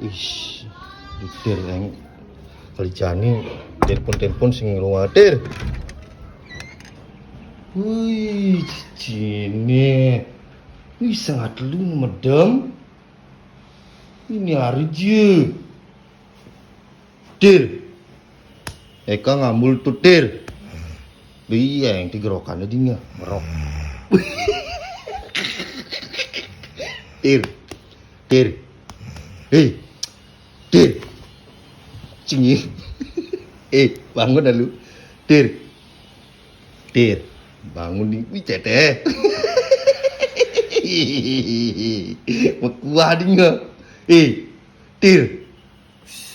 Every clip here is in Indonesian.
Ish, dir yang kerjane telepon sing luwatir. Wih, cicine. Wih, sangat lu medem. Ini hari je. Dir. Eka ngambul tuh dir. Iya yang digerokannya dia merok. Dir. Dir. Hei. Dir. Cingin. Bangun dah lu. Dir. Dir. Bangun nih. Wih, cete. Mekuah dia. Dir.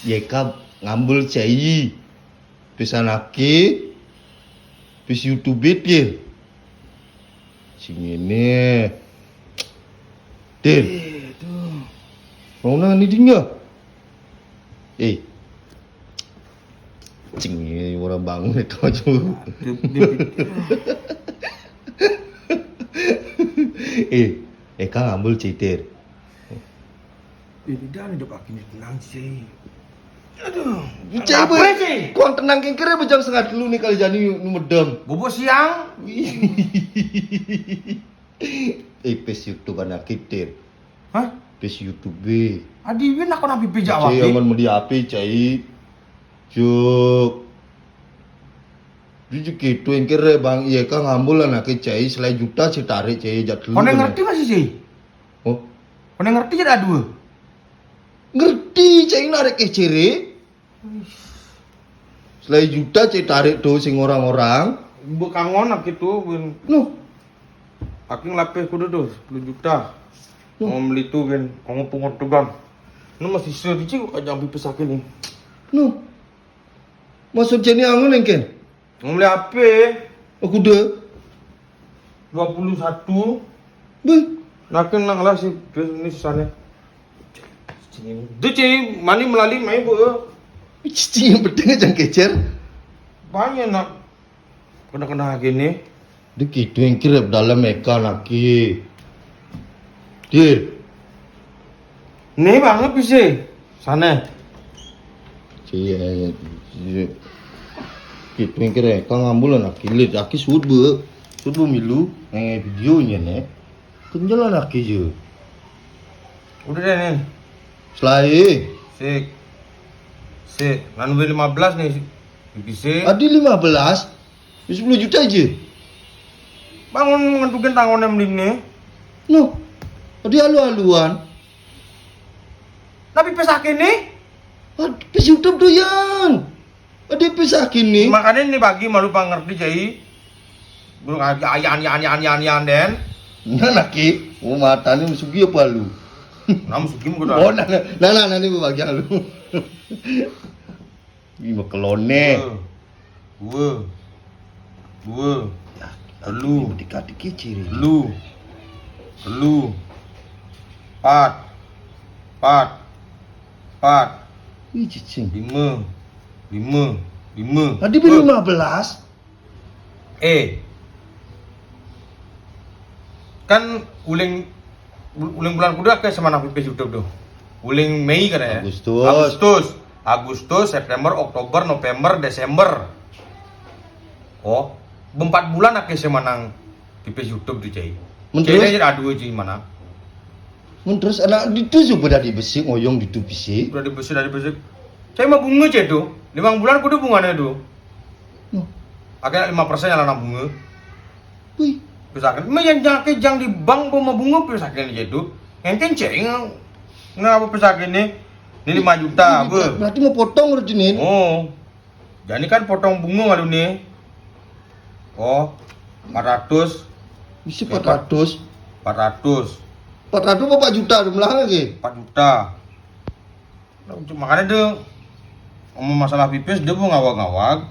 Yeka ngambul cai. Bisa naki. Bis YouTube dia. Cingin. Dir. Mau nang ni dia. Cing orang bangun itu aja. Eka ngambil citir. Ini dah hidup akhirnya tenang sih. Aduh, Apa sih? Kuang tenang kengkere bejang setengah dulu nih kali jadi medem. bobo siang. Pes YouTube anak kitir. Hah? Pes YouTube. Adi win aku nabi pijak Cai wae. aman mau diapi cai. Juk. Jadi gitu yang kira bang iya kan ngambul anak cai selain juta si tarik cai jat dulu. Kau ngerti masih sih? Oh, Kau ngerti jadi dua. ngerti cai narik ciri. Selain juta cai tarik tuh sing orang-orang. Bekangon aku itu win. No, Aku ngelapis kudu tuh 10 juta. Hmm. Mau beli tuh kan, kamu pungut tuh kan. Ini masih sedikit aja ambil pesakin nih. no. Masuk jenis angon engken. Mau beli HP Aku dah. 21. Beh, Nakin nang lah sih ini susahnya. Itu cuy, mani melalui main bu. cici yang penting aja kecer. Banyak nak kena gini. Dia gitu yang kira dalam meka lagi. Dir, Nih banget bisa. Sana. cie, gitu yang kira kang ambulan lagi lihat lagi sud bu milu, videonya nih, kenjalan lagi je. Udah deh nih. Selain, Sik. Lan 15 nih. Bisa. ada 15, 10 juta aja. Bangun ngentukin tangannya melini. No, ada halu-haluan. Tapi pesakin nih. Ada pes YouTube tuh yang, ada pesakin nih. Makanya ini bagi malu pangerti jadi. Belum ayan den. Nah laki, mata ni musugi apa lu? Nam sukim ko Oh, nah, ni berbagi lu. Ini makelone. Dua. Lu. Dikit ciri. Lu. 4. Ih, cicing. 5. Tadi beli 15. Kan uling bulan kuda ke sama nabi YouTube tuh. Uling Mei kan ya? Agustus, September, Oktober, November, Desember. Oh, 4 bulan ake sama nang di YouTube tuh cai. Menurut- Cai aja aduh cai mana? Terus anak itu sudah di besi ngoyong di besi. Udah dibesik. Cai mah bunga cai tuh. 5 bulan kudu bunganya tuh. Oh, Akhirnya 5% nyala nang bunga. wih, Pesakin, mah yang jang di bank bawa bunga pesakin aja tuh. Enten ceng, apa pesakin nih? Ini 5 juta, be. berarti mau potong rutinin. Oh, jadi kan potong bunga malu nih. Oh, 400, Bisa 400. 400 berapa juta jumlah lagi? 4 juta. Makanya dia ngomong masalah pipis dia mau ngawag-ngawag.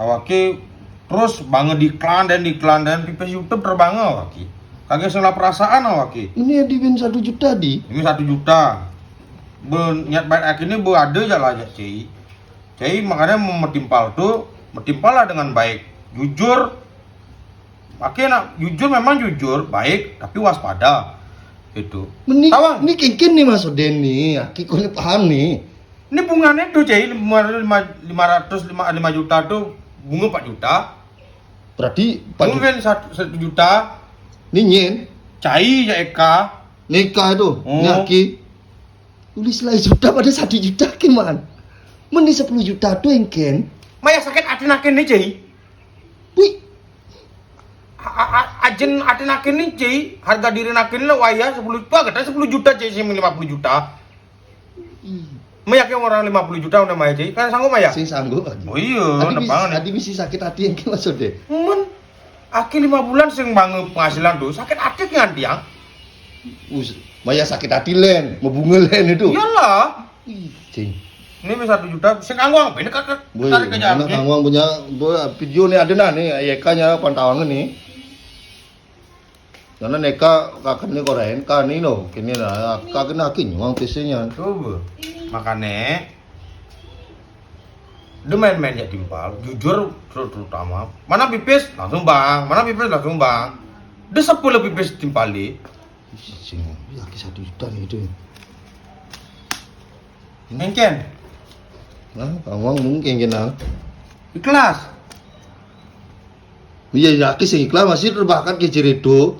Awaki terus banget iklan dan pipis YouTube terbang awaki. Kagak salah perasaan awaki. Ini di win 1 juta di. Ini 1 juta. Niat baik akhirnya ada aja lah aja Cai makanya mau metimpal lah dengan baik. Jujur. Makanya jujur memang jujur, baik tapi waspada. Itu. Ini Tawang. ini kengken nih Mas Oden nih. Aki kau paham nih. Ini bunganya tuh cai 505 juta tuh bunga 4 juta. Berarti Bunga kan 1 juta. ini nyen Cai ya Eka. nikah itu. Ini Oh. Aki tulislah juta pada 1 juta gimana? Meni 10 juta tuh engken. Maya sakit hati nakin nih cai. Wih, Ajen hati nakin nih cai. Harga diri nakin lah waya 10 juta. Kata 10 juta cai sih 50 juta. Maya kayak orang 50 juta udah Maya cai. Kan sanggup Maya? sing sanggup aja. Oh iya, nepang nih. Tadi bisa sakit hati engken Mas Oden. Men, aki 5 bulan sing banget penghasilan tuh sakit hati kan tiang. Maya sakit hati len, mau bunga len itu. Iyalah. Ih, cing. Ini bisa 1 juta, sing angwang, ini kakak Boy, tarik ke jalan. anak angwang punya video nih ada nih, Eka-nya pantawangan nih. Karena Neka kakaknya koren, kan ini loh, kini lah, kakaknya akin, uang PC-nya. Coba, makanya dia main-main ya timpal, jujur terutama. Mana pipis langsung bang, mana pipis langsung bang. Dia 10 pipis timpali. Cing, lagi 1 juta nih itu. Engken, Nah, angwang mungkin kena. ikhlas. Iya, ya, aki sing ikhlas masih terbakat ke Ciredo.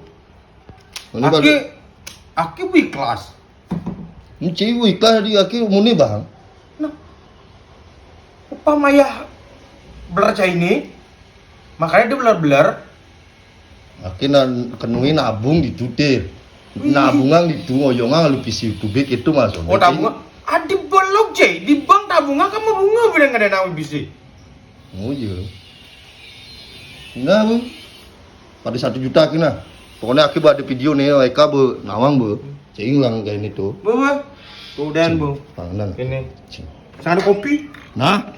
Aki ikhlas. Ini cewek ikhlas di aki muni bang. Nah, apa Maya blur ini? Makanya dia blur-blur. Aki kenui nabung di tutir. Nabungan di ngoyongan lu PC YouTube itu mas. Oh tabungan? Di blok J, di bank tabungan kamu bunga bilang nggak ada nama bisa. Oh iya. Nah bu, pada 1 juta kena. Pokoknya akibat ada video nih, Eka bu, nawang bu, cing lang kayak ini tuh. Bawa, tuh dan bu, Panganan. ini, Cing. sangat kopi. Nah,